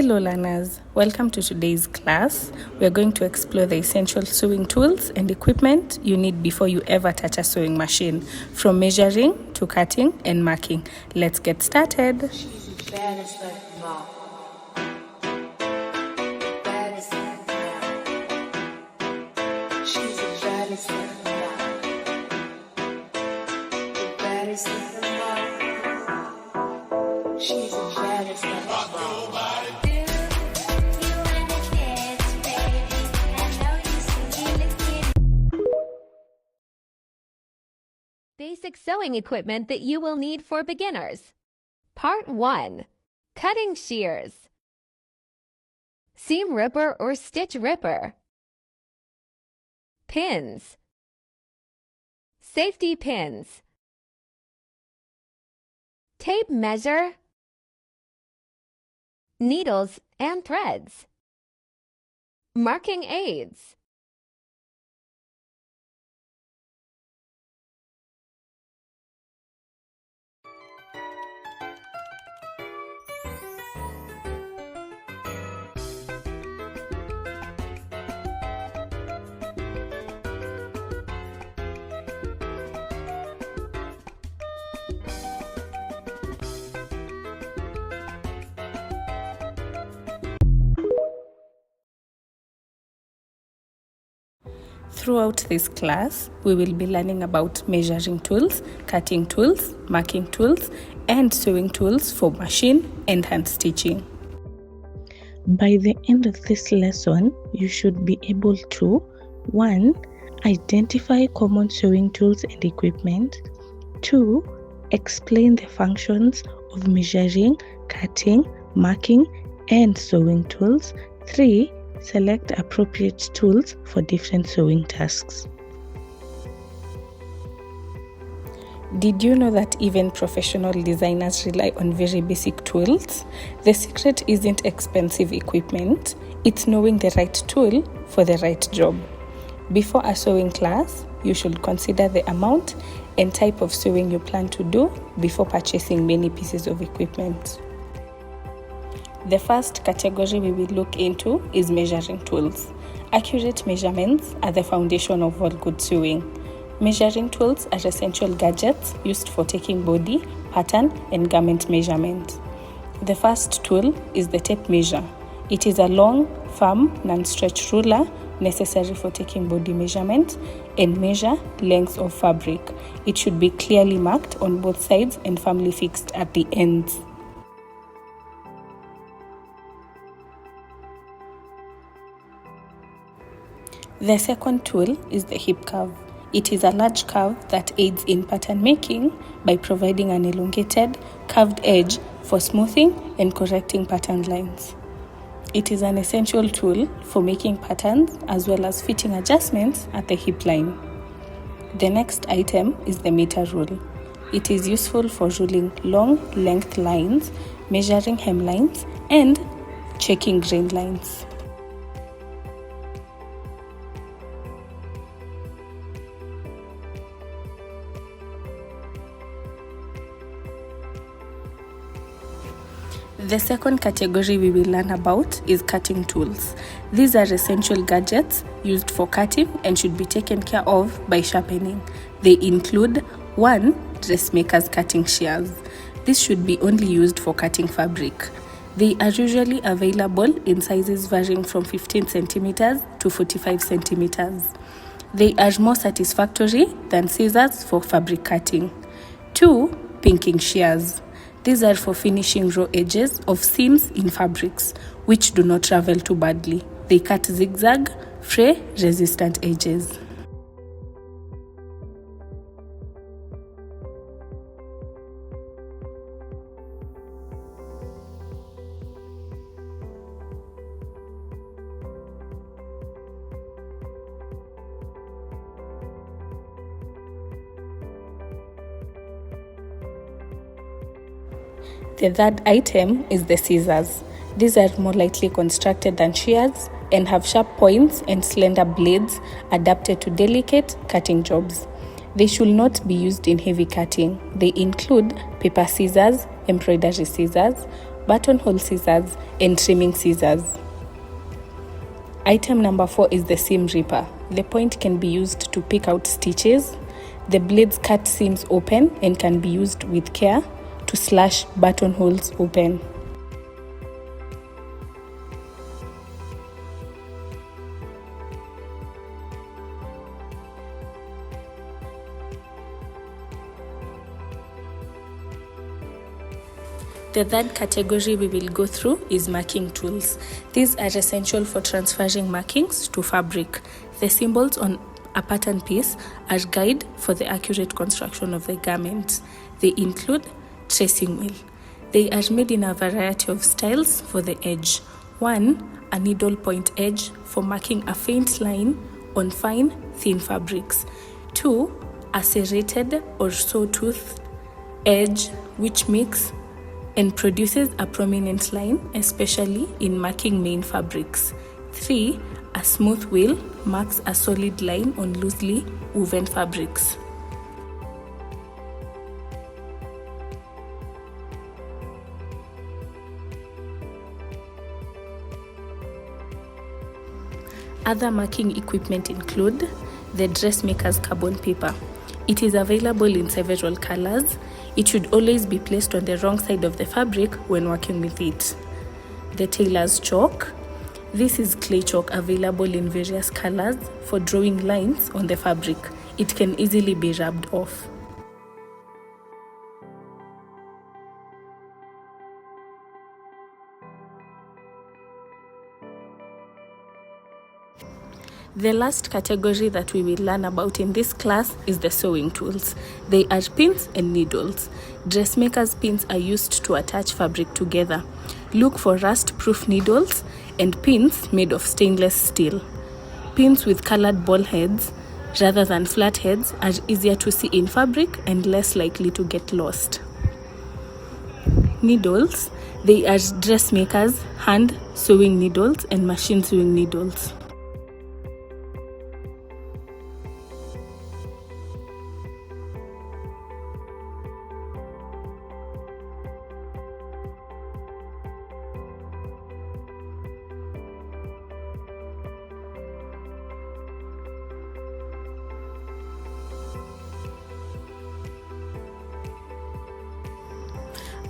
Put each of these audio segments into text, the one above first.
Hello learners, welcome to today's class. We are going to explore the essential sewing tools and equipment you need before you ever touch a sewing machine, from measuring to cutting and marking. Let's get started. Basic sewing equipment that you will need for beginners. Part 1. Cutting shears. Seam ripper or stitch ripper. Pins. Safety pins. Tape measure. Needles and threads. Marking aids. Throughout this class, we will be learning about measuring tools, cutting tools, marking tools, and sewing tools for machine and hand stitching. By the end of this lesson, you should be able to 1. Identify common sewing tools and equipment. 2. Explain the functions of measuring, cutting, marking, and sewing tools. 3. Select appropriate tools for different sewing tasks. Did you know that even professional designers rely on very basic tools? The secret isn't expensive equipment, it's knowing the right tool for the right job. Before a sewing class, you should consider the amount and type of sewing you plan to do before purchasing many pieces of equipment. The first category we will look into is measuring tools. Accurate measurements are the foundation of all good sewing. Measuring tools are essential gadgets used for taking body, pattern, and garment measurement. The first tool is the tape measure. It is a long, firm, non-stretch ruler necessary for taking body measurement and measure lengths of fabric. It should be clearly marked on both sides and firmly fixed at the ends. The second tool is the hip curve. It is a large curve that aids in pattern making by providing an elongated, curved edge for smoothing and correcting pattern lines. It is an essential tool for making patterns as well as fitting adjustments at the hip line. The next item is the meter rule. It is useful for ruling long length lines, measuring hem lines, and checking grain lines. The second category we will learn about is cutting tools. These are essential gadgets used for cutting and should be taken care of by sharpening. They include 1. Dressmaker's cutting shears. This should be only used for cutting fabric. They are usually available in sizes varying from 15 centimeters to 45 centimeters. They are more satisfactory than scissors for fabric cutting. 2. Pinking shears. These are for finishing raw edges of seams in fabrics, which do not travel too badly. They cut zigzag, fray-resistant edges. The third item is the scissors. These are more lightly constructed than shears and have sharp points and slender blades adapted to delicate cutting jobs. They should not be used in heavy cutting. They include paper scissors, embroidery scissors, buttonhole scissors, and trimming scissors. Item number 4 is the seam ripper. The point can be used to pick out stitches. The blades cut seams open and can be used with care to slash buttonholes open. The third category we will go through is marking tools. These are essential for transferring markings to fabric. The symbols on a pattern piece are guide for the accurate construction of the garment. They include tracing wheel. They are made in a variety of styles for the edge. 1. A needle point edge for marking a faint line on fine, thin fabrics. 2. A serrated or sawtooth edge which makes and produces a prominent line, especially in marking main fabrics. 3. A smooth wheel marks a solid line on loosely woven fabrics. Other marking equipment include the dressmaker's carbon paper. It is available in several colors. It should always be placed on the wrong side of the fabric when working with it. The tailor's chalk. This is clay chalk available in various colors for drawing lines on the fabric. It can easily be rubbed off. The last category that we will learn about in this class is the sewing tools. They are pins and needles. Dressmakers' pins are used to attach fabric together. Look for rust-proof needles and pins made of stainless steel. Pins with colored ball heads rather than flat heads are easier to see in fabric and less likely to get lost. Needles. They are dressmakers' hand sewing needles and machine sewing needles.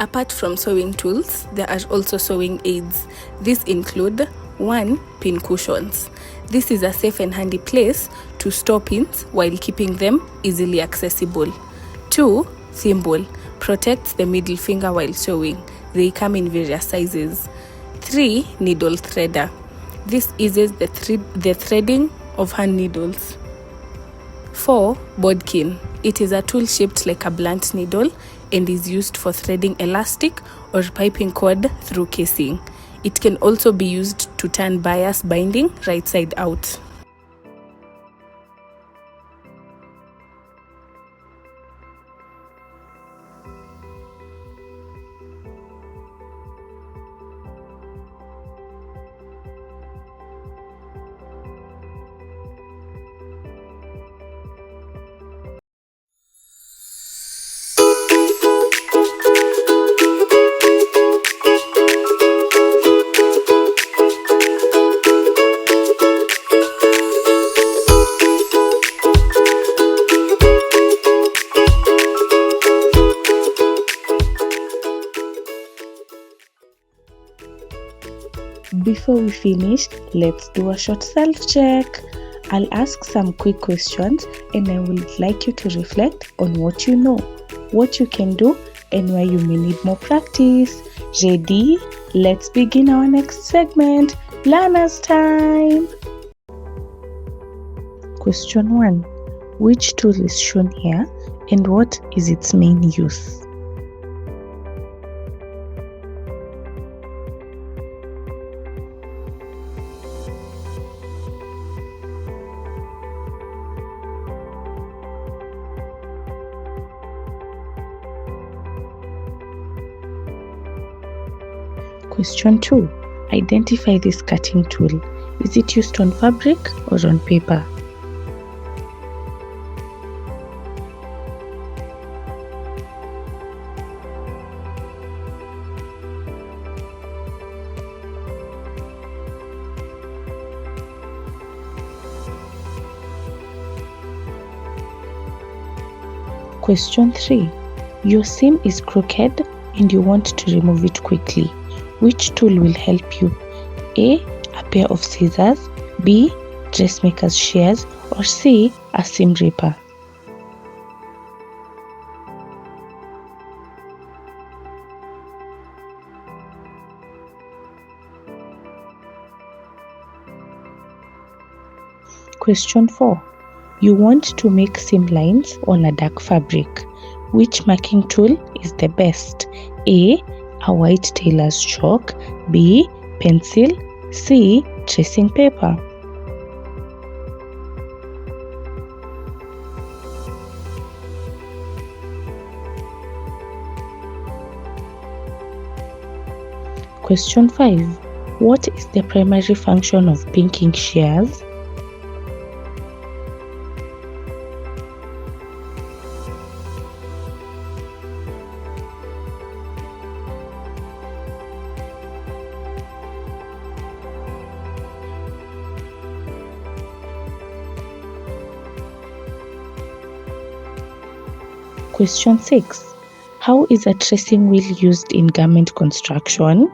Apart from sewing tools, there are also sewing aids. These include 1. Pin cushions. This is a safe and handy place to store pins while keeping them easily accessible. 2. Thimble. Protects the middle finger while sewing. They come in various sizes. 3. Needle threader. This eases the threading of hand needles. 4. Bodkin. It is a tool shaped like a blunt needle and is used for threading elastic or piping cord through casing. It can also be used to turn bias binding right side out. Before we finish, let's do a short self-check. I'll ask some quick questions and I would like you to reflect on what you know, what you can do, and where you may need more practice. Ready? Let's begin our next segment, Learner's Time. Question 1. Which tool is shown here and what is its main use? Question 2. Identify this cutting tool. Is it used on fabric or on paper? Question 3. Your seam is crooked and you want to remove it quickly. Which tool will help you? A. A pair of scissors. B. Dressmaker's shears. Or C. A seam ripper. Question 4. You want to make seam lines on a dark fabric. Which marking tool is the best? A. A white tailor's chalk. B. Pencil. C. Tracing paper. Question 5. What is the primary function of pinking shears? Question 6. How is a tracing wheel used in garment construction?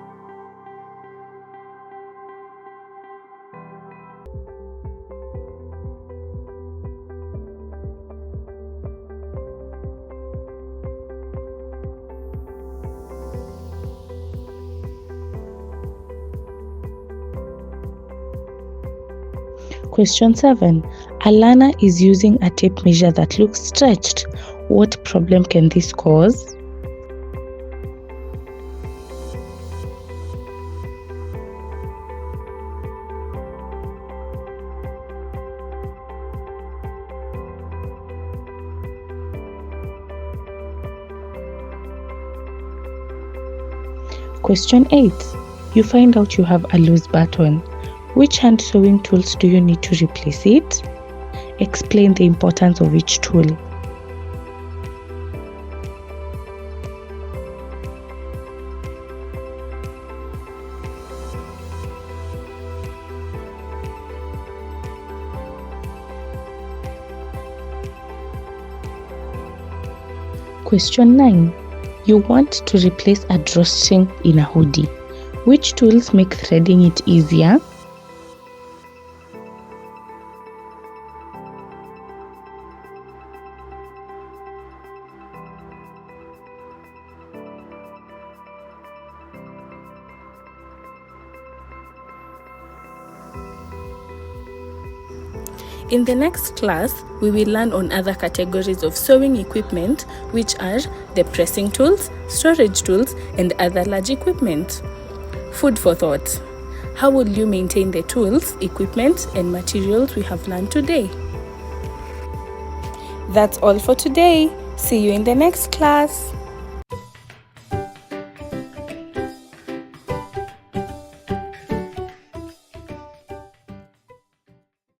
Question 7. A learner is using a tape measure that looks stretched. What problem can this cause? Question 8. You find out you have a loose button. Which hand sewing tools do you need to replace it? Explain the importance of each tool. Question 9. You want to replace a drawstring in a hoodie. Which tools make threading it easier? In the next class, we will learn on other categories of sewing equipment, which are the pressing tools, storage tools, and other large equipment. Food for thought. How will you maintain the tools, equipment, and materials we have learned today? That's all for today. See you in the next class.